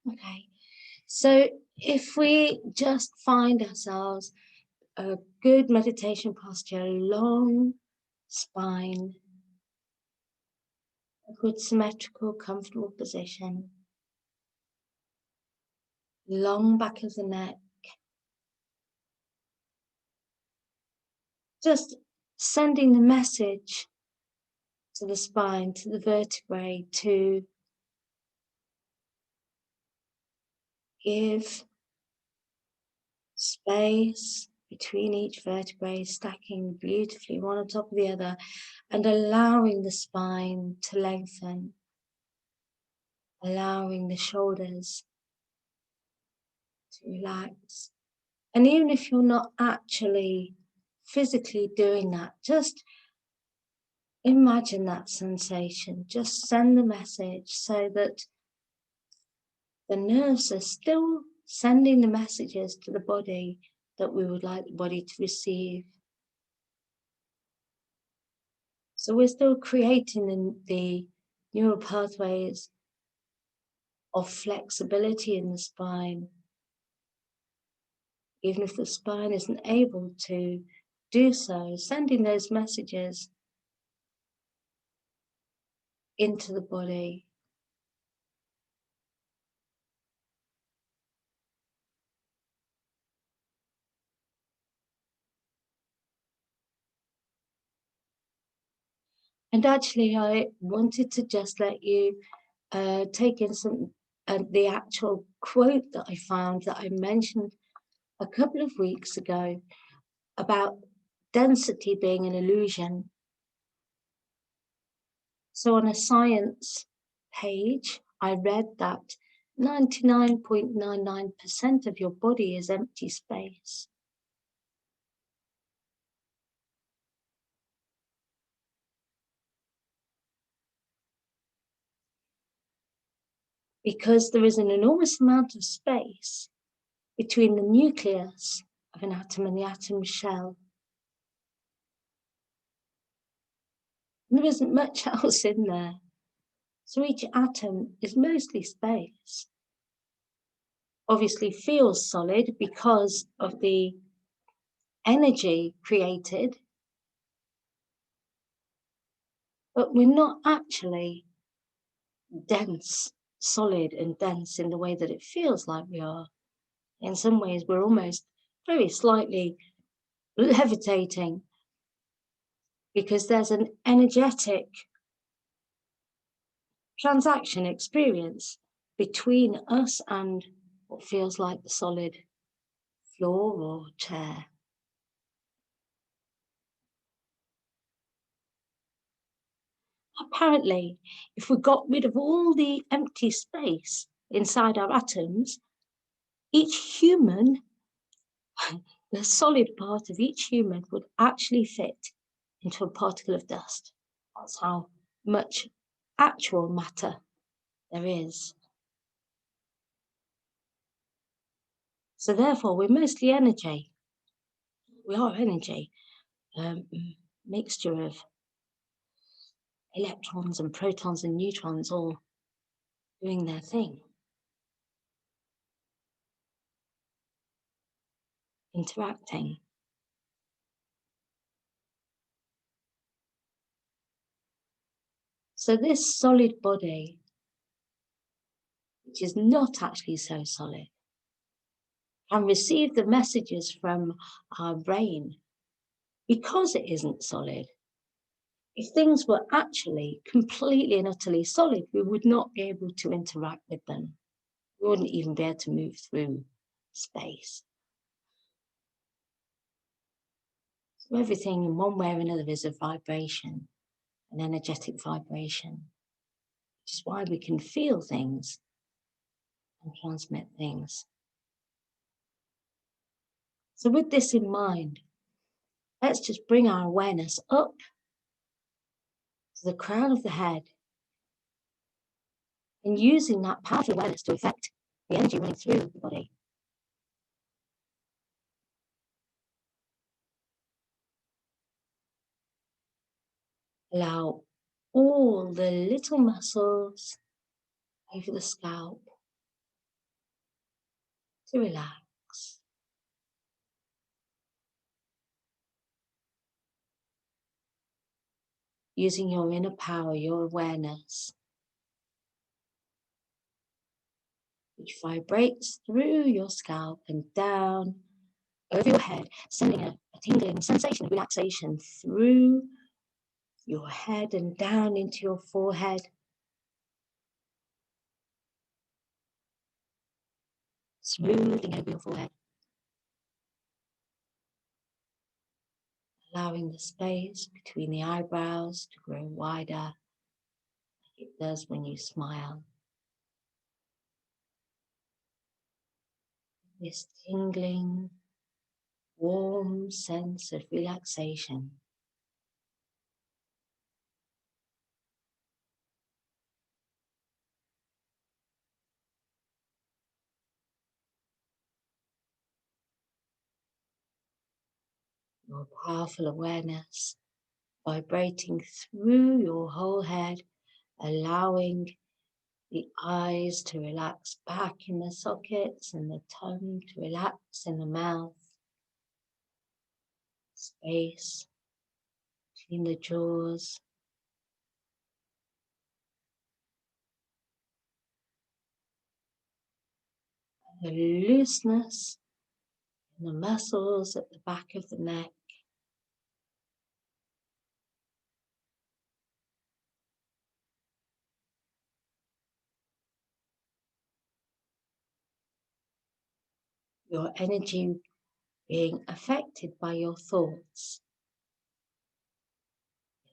Okay. So if we just find ourselves a good meditation posture, long spine, a good symmetrical, comfortable position, long back of the neck, just sending the message to the spine, to the vertebrae, to give space between each vertebrae, stacking beautifully one on top of the other, and allowing the spine to lengthen, allowing the shoulders to relax. And even if you're not actually physically doing that, just imagine that sensation. Just send the message so that the nerves are still sending the messages to the body that we would like the body to receive. So we're still creating the neural pathways of flexibility in the spine, even if the spine isn't able to do so, sending those messages into the body. And actually, I wanted to just let you take in some the actual quote that I found that I mentioned a couple of weeks ago about density being an illusion. So on a science page, I read that 99.99% of your body is empty space. Because there is an enormous amount of space between the nucleus of an atom and the atom shell. And there isn't much else in there. So each atom is mostly space. Obviously feels solid because of the energy created, but we're not actually dense, solid and dense in the way that it feels like we are. In some ways, we're almost very slightly levitating because there's an energetic transaction experience between us and what feels like the solid floor or chair. Apparently, if we got rid of all the empty space inside our atoms, each human, the solid part of each human would actually fit into a particle of dust. That's how much actual matter there is. So therefore, we're mostly energy. We are energy, mixture of electrons and protons and neutrons all doing their thing, interacting. So this solid body, which is not actually so solid, can receive the messages from our brain because it isn't solid. If things were actually completely and utterly solid, we would not be able to interact with them. We wouldn't even be able to move through space. So everything in one way or another is a vibration, an energetic vibration, which is why we can feel things and transmit things. So with this in mind, let's just bring our awareness up to the crown of the head and using that powerful awareness to affect the energy running through the body. Allow all the little muscles over the scalp to relax. Using your inner power, your awareness, which vibrates through your scalp and down over your head, sending a tingling sensation of relaxation through your head and down into your forehead. Smoothing over your forehead, allowing the space between the eyebrows to grow wider, like it does when you smile. This tingling, warm sense of relaxation. Your powerful awareness vibrating through your whole head, allowing the eyes to relax back in the sockets and the tongue to relax in the mouth. Space between the jaws. The looseness in the muscles at the back of the neck. Your energy being affected by your thoughts.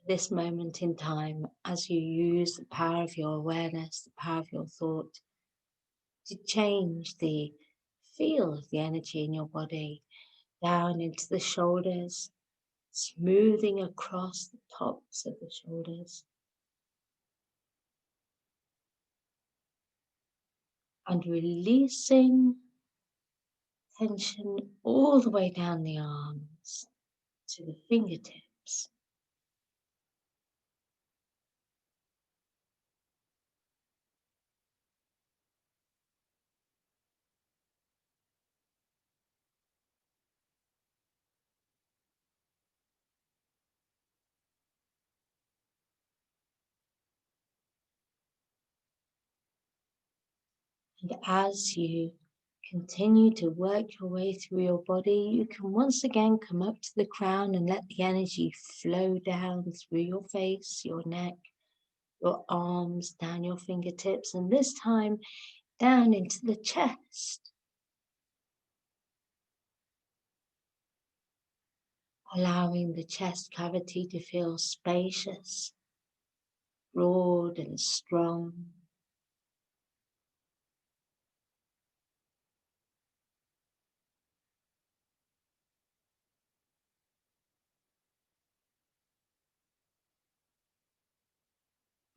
This moment in time, as you use the power of your awareness, the power of your thought, to change the feel of the energy in your body down into the shoulders, smoothing across the tops of the shoulders, and releasing tension all the way down the arms to the fingertips. And as you continue to work your way through your body, you can once again come up to the crown and let the energy flow down through your face, your neck, your arms, down your fingertips, and this time down into the chest. Allowing the chest cavity to feel spacious, broad and strong.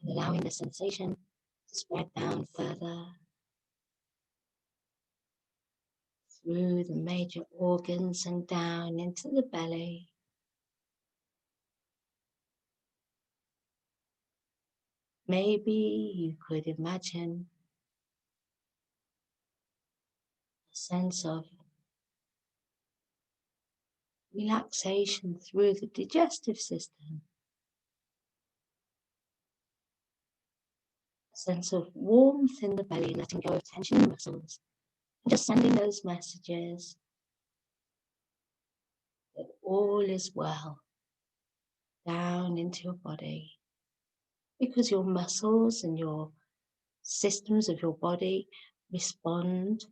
And allowing the sensation to spread down further through the major organs and down into the belly. Maybe you could imagine a sense of relaxation through the digestive system, a sense of warmth in the belly, letting go of tension in the muscles, and just sending those messages that all is well down into your body, because your muscles and your systems of your body respond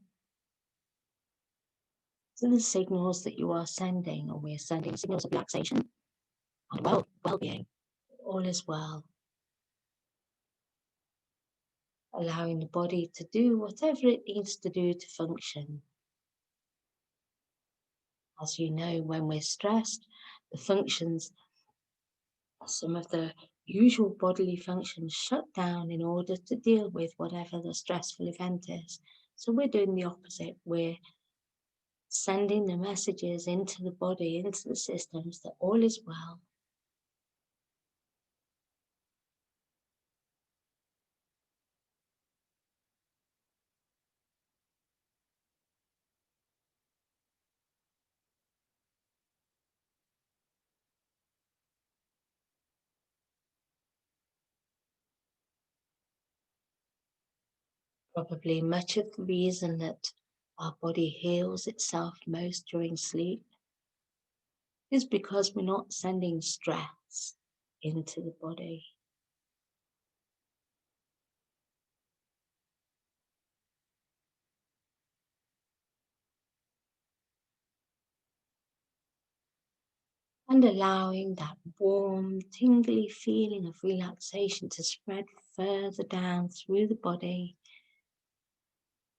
to the signals that you are sending, or we're sending signals of relaxation and well-being. All is well. Allowing the body to do whatever it needs to do to function. As you know, when we're stressed, the functions, some of the usual bodily functions shut down in order to deal with whatever the stressful event is. So we're doing the opposite. We're sending the messages into the body, into the systems, that all is well. Probably much of the reason that our body heals itself most during sleep is because we're not sending stress into the body. And allowing that warm, tingly feeling of relaxation to spread further down through the body,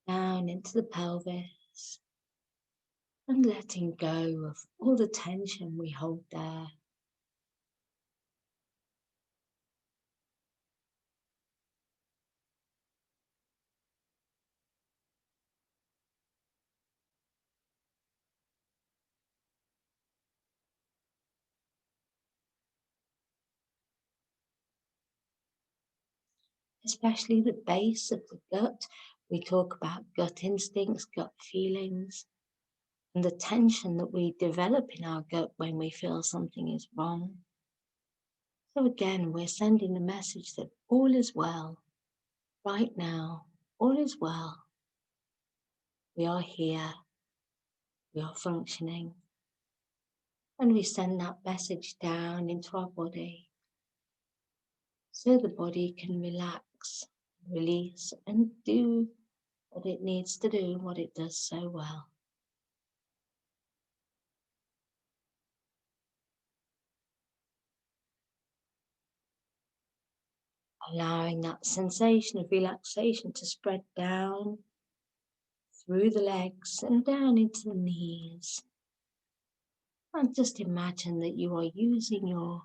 down into the pelvis, and letting go of all the tension we hold there. Especially the base of the gut. We talk about gut instincts, gut feelings, and the tension that we develop in our gut when we feel something is wrong. So again, we're sending the message that all is well right now. All is well. We are here. We are functioning. And we send that message down into our body so the body can relax, release, and do what it needs to do, what it does so well. Allowing that sensation of relaxation to spread down through the legs and down into the knees. And just imagine that you are using your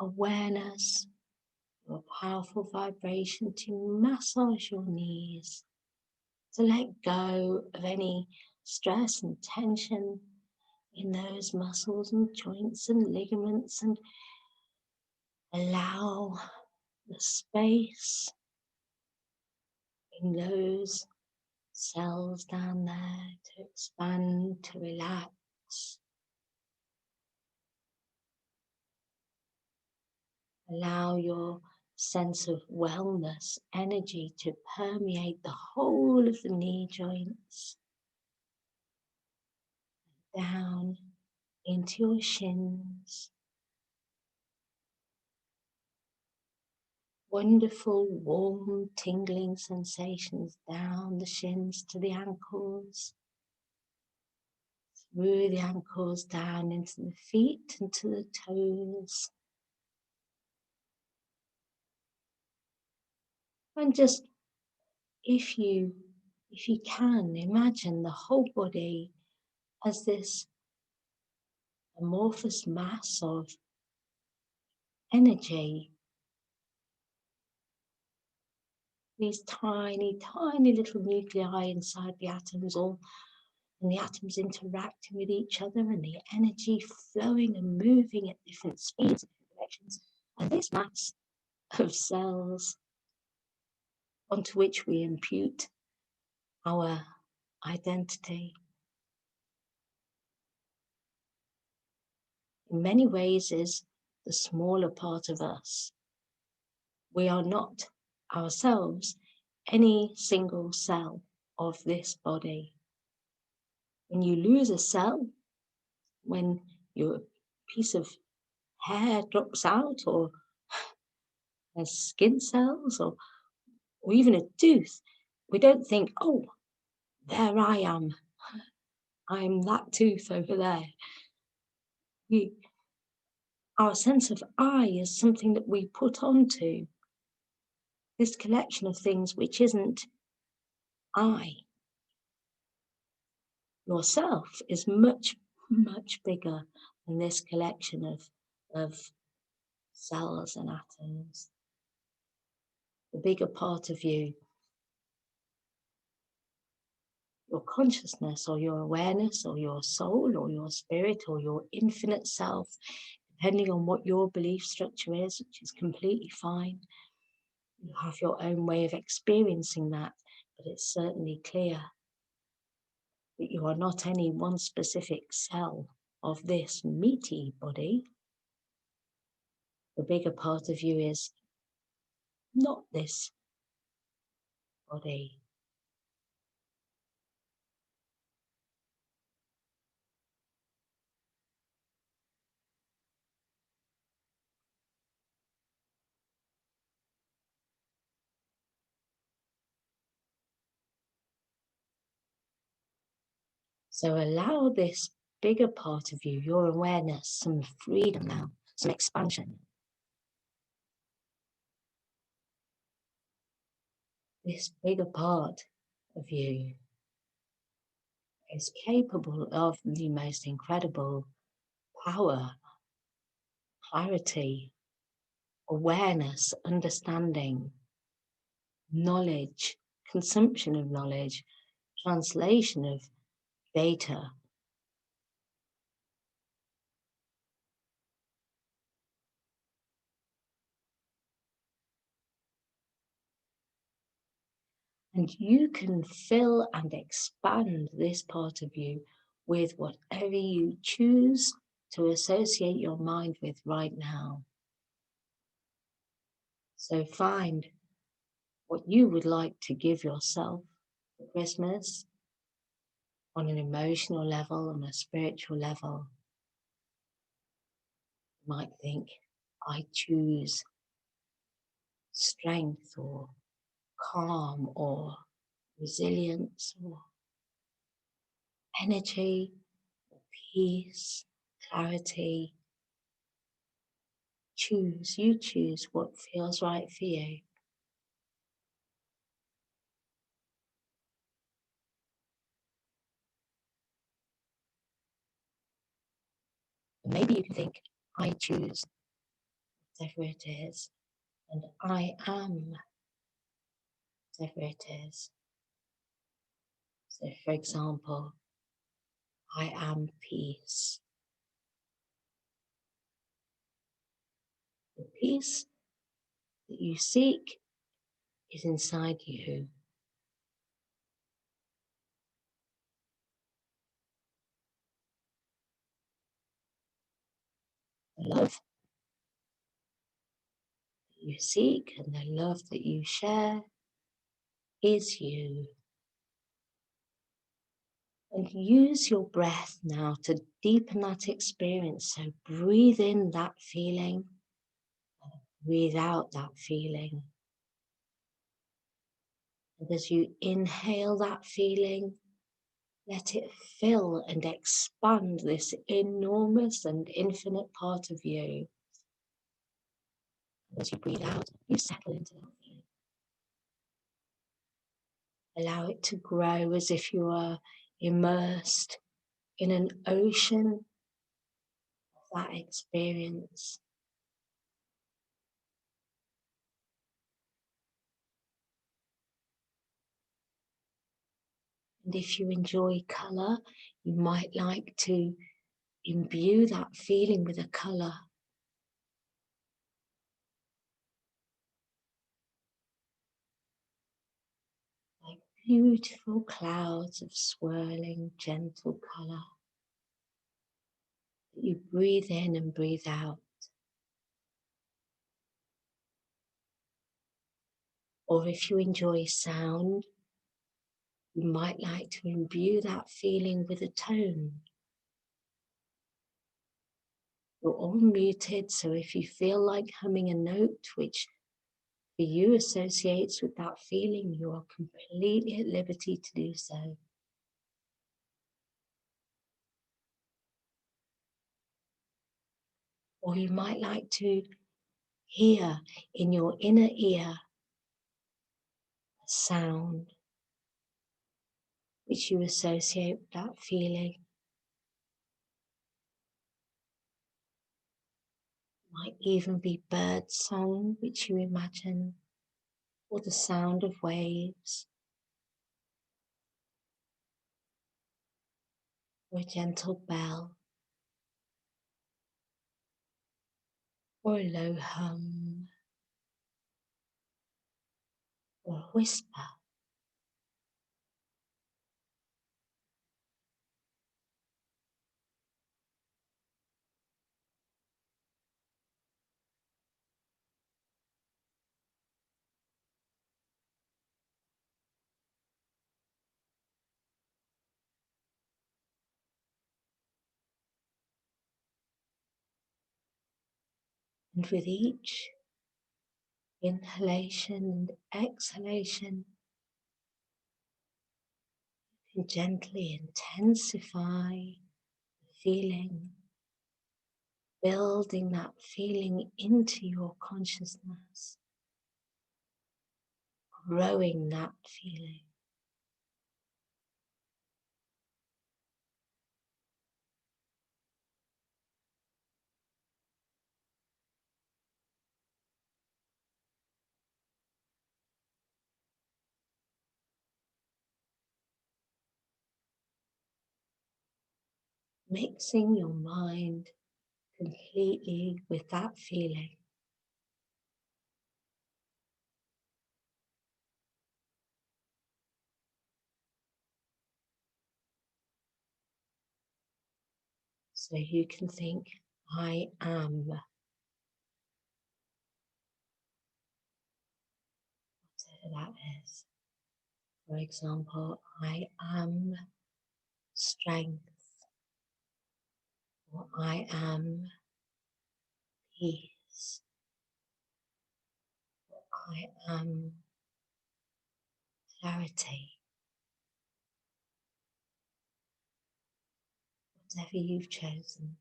awareness, your powerful vibration to massage your knees, to let go of any stress and tension in those muscles and joints and ligaments, and allow the space in those cells down there to expand, to relax. Allow your sense of wellness, energy to permeate the whole of the knee joints, down into your shins. Wonderful, warm, tingling sensations down the shins to the ankles, through the ankles, down into the feet and to the toes. And just, if you can, imagine the whole body as this amorphous mass of energy. These tiny, tiny little nuclei inside the atoms, all, and the atoms interacting with each other, and the energy flowing and moving at different speeds, different directions. And this mass of cells onto which we impute our identity, in many ways is the smaller part of us. We are not ourselves any single cell of this body. When you lose a cell, when your piece of hair drops out, or has skin cells, or even a tooth, we don't think, oh, there I am. I'm that tooth over there. Our sense of I is something that we put onto this collection of things which isn't I. Yourself is much, much bigger than this collection of cells and atoms. The bigger part of you, your consciousness or your awareness or your soul or your spirit or your infinite self, depending on what your belief structure is, which is completely fine. You have your own way of experiencing that, but it's certainly clear that you are not any one specific cell of this meaty body. The bigger part of you is not this body. So allow this bigger part of you, your awareness, some freedom now, some expansion. This bigger part of you is capable of the most incredible power, clarity, awareness, understanding, knowledge, consumption of knowledge, translation of data. And you can fill and expand this part of you with whatever you choose to associate your mind with right now. So find what you would like to give yourself for Christmas on an emotional level, on a spiritual level. You might think, I choose strength or calm or resilience or energy, or peace, clarity. You choose what feels right for you. Maybe you can think, I choose whatever it is, and I am whatever it is. So, for example, I am peace. The peace that you seek is inside you. The love that you seek and the love that you share is you. And use your breath now to deepen that experience. So breathe in that feeling, breathe out that feeling. And as you inhale that feeling, let it fill and expand this enormous and infinite part of you. As you breathe out, you settle into that feeling. Allow it to grow as if you are immersed in an ocean of that experience. And if you enjoy colour, you might like to imbue that feeling with a colour. Like beautiful clouds of swirling, gentle colour that you breathe in and breathe out. Or if you enjoy sound, you might like to imbue that feeling with a tone. You're all muted, so if you feel like humming a note, which for you associates with that feeling, you are completely at liberty to do so. Or you might like to hear in your inner ear a sound which you associate with that feeling. It might even be bird song, which you imagine, or the sound of waves, or a gentle bell, or a low hum, or a whisper. And with each inhalation and exhalation, and gently intensify the feeling, building that feeling into your consciousness, growing that feeling. Mixing your mind completely with that feeling. So you can think, I am, whatever that is. For example, I am strength, or I am peace, or I am clarity, whatever you've chosen.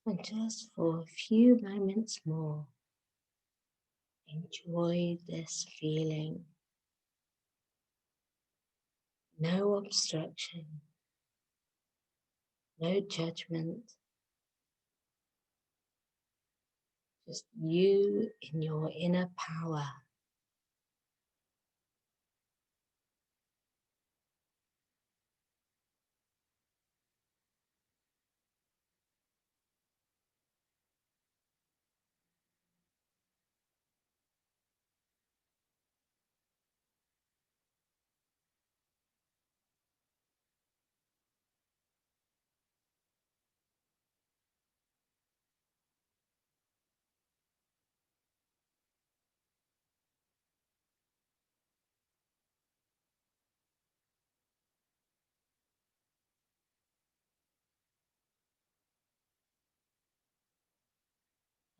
And just for a few moments more, enjoy this feeling. No obstruction, no judgment, just you in your inner power.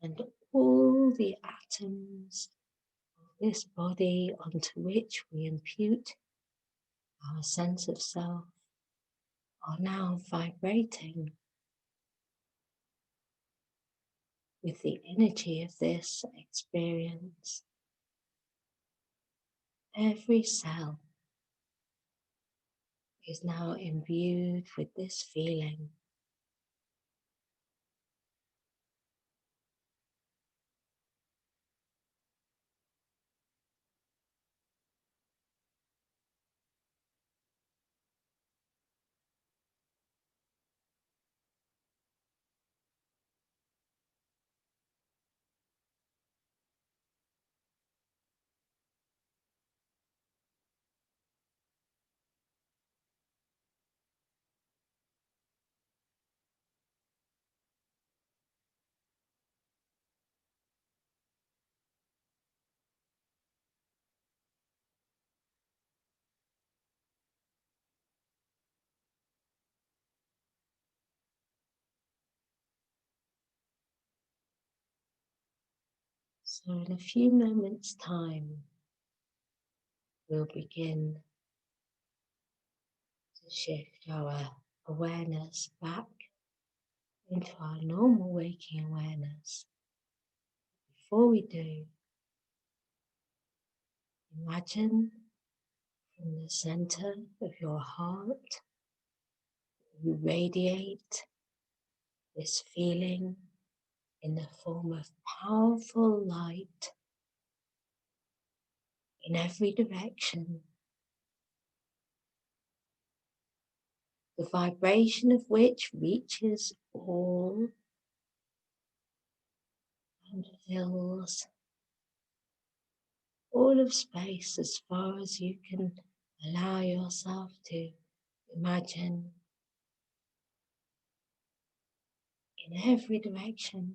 And all the atoms of this body onto which we impute our sense of self are now vibrating with the energy of this experience. Every cell is now imbued with this feeling. So in a few moments' time, we'll begin to shift our awareness back into our normal waking awareness. Before we do, imagine from the center of your heart, you radiate this feeling in the form of powerful light in every direction, the vibration of which reaches all and fills all of space as far as you can allow yourself to imagine, in every direction,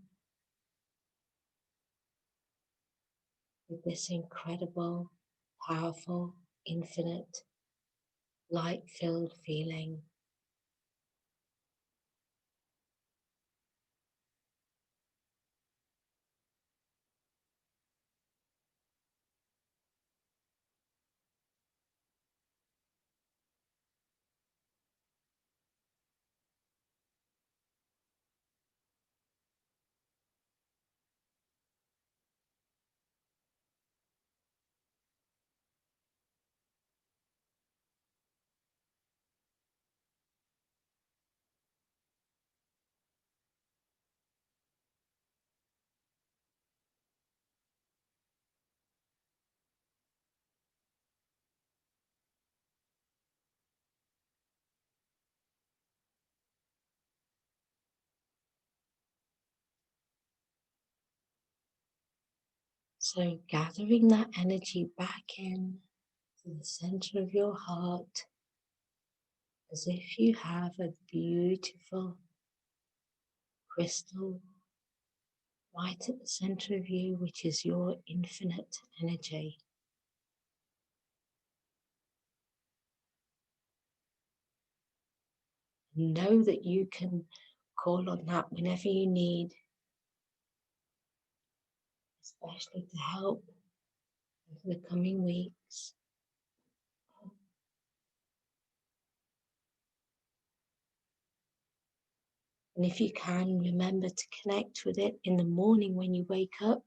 with this incredible, powerful, infinite, light-filled feeling. So gathering that energy back in to the center of your heart, as if you have a beautiful crystal right at the center of you, which is your infinite energy. Know that you can call on that whenever you need, especially to help over the coming weeks. And if you can, remember to connect with it in the morning when you wake up,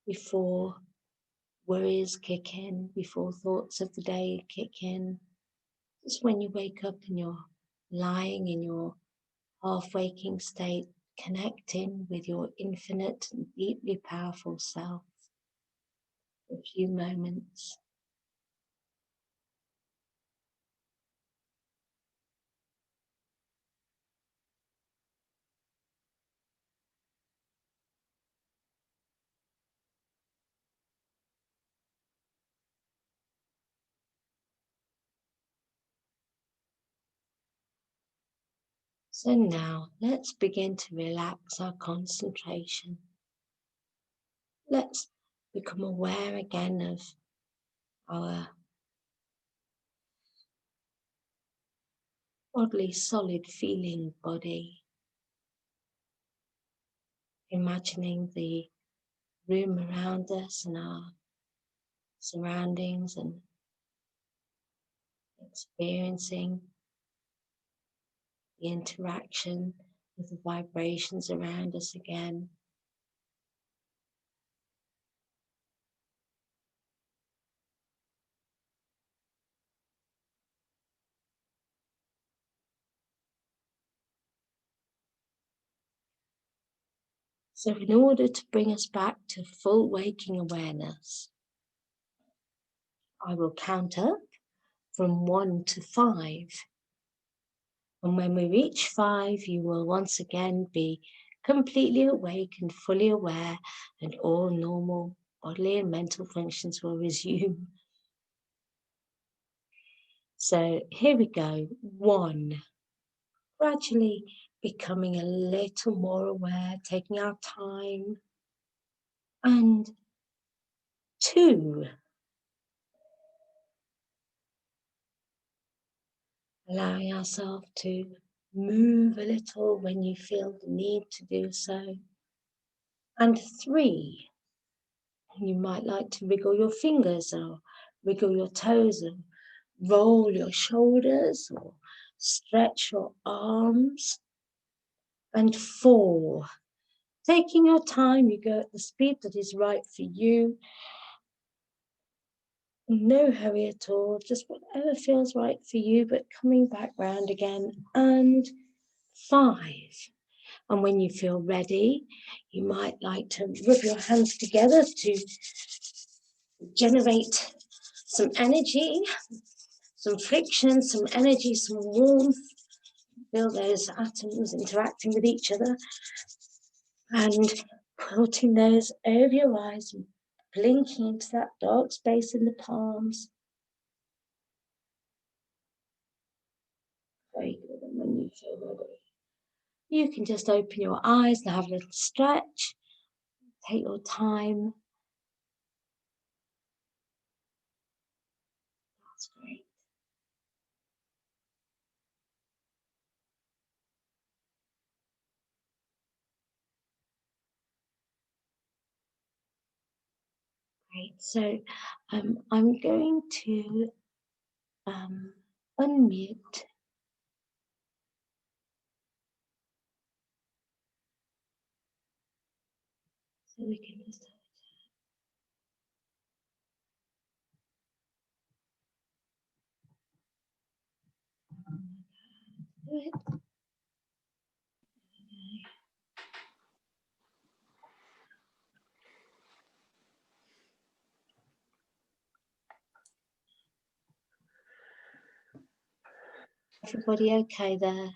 before worries kick in, before thoughts of the day kick in. Just when you wake up and you're lying in your half-waking state, connecting with your infinite and deeply powerful self for a few moments. So now let's begin to relax our concentration. Let's become aware again of our oddly solid feeling body. Imagining the room around us and our surroundings, and experiencing the interaction with the vibrations around us again. So in order to bring us back to full waking awareness, I will count up from 1 to 5. And when we reach 5, you will once again be completely awake and fully aware, and all normal bodily and mental functions will resume. So here we go. 1, gradually becoming a little more aware, taking our time. And 2, allowing ourselves to move a little when you feel the need to do so. And 3, you might like to wriggle your fingers or wriggle your toes or roll your shoulders or stretch your arms. And 4, taking your time, you go at the speed that is right for you. No hurry at all, just whatever feels right for you, but coming back round again. And 5, And when you feel ready, you might like to rub your hands together to generate some energy, some friction, some energy, some warmth. Feel those atoms interacting with each other and putting those over your eyes and blinking into that dark space in the palms. Very good. And when you feel ready, you can just open your eyes and have a little stretch. Take your time. That's great. Great. So I'm going to unmute. So we can just do it. Everybody okay there?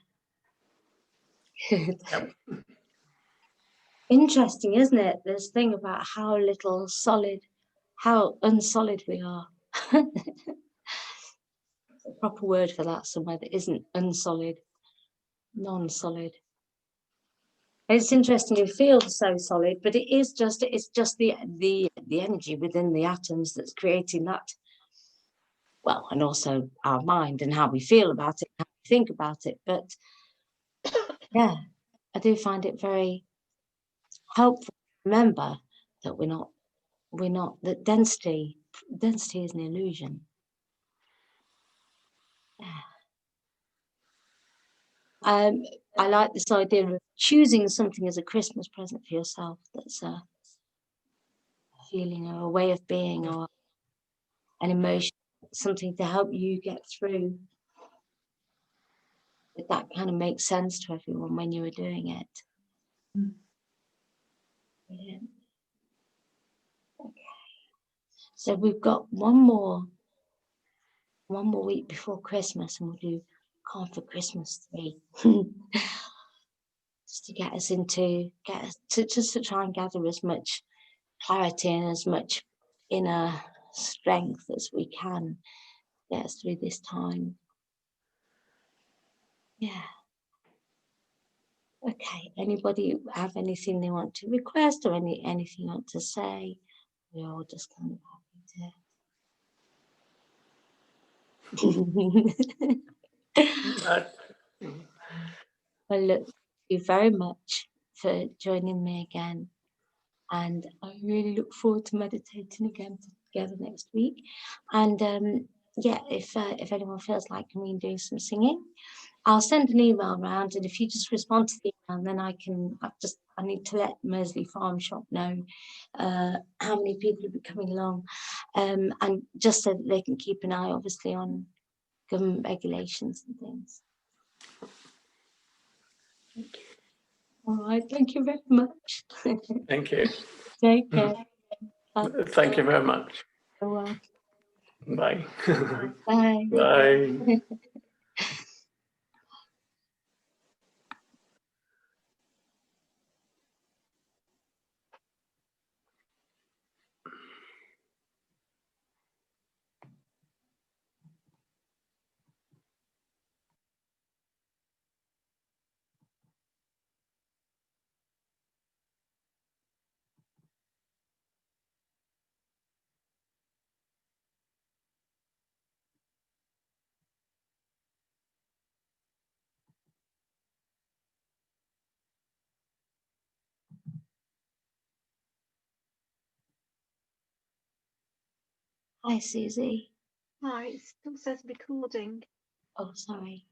Good. Yep. Interesting, isn't it? This thing about how little solid, how unsolid we are. There's a proper word for that somewhere that isn't unsolid, non-solid. It's interesting, it feels so solid, but it's just the energy within the atoms that's creating that. Well, and also our mind and how we feel about it, how we think about it. But yeah, I do find it very helpful to remember that we're not that density is an illusion. Yeah. I like this idea of choosing something as a Christmas present for yourself that's a feeling or a way of being or an emotion, something to help you get through. That kind of makes sense to everyone when you were doing it. Brilliant. Okay. So we've got one more week before Christmas, and we'll do Calm for Christmas 3. Just to get us just to try and gather as much clarity and as much inner strength as we can get us through this time. Yeah. Okay. Anybody have anything they want to request or anything you want to say? We're all just kind of happy to. Well, look, thank you very much for joining me again. And I really look forward to meditating again together next week. And yeah, if anyone feels like me doing some singing, I'll send an email around, and if you just respond to the email, then I need to let Mersey Farm Shop know how many people will be coming along, and just so that they can keep an eye, obviously, on government regulations and things. All right, thank you very much. Thank you. Take care. Thank you very much. You're welcome. Bye. Bye. Bye. Hi, Susie. Hi, it still says recording. Oh, sorry.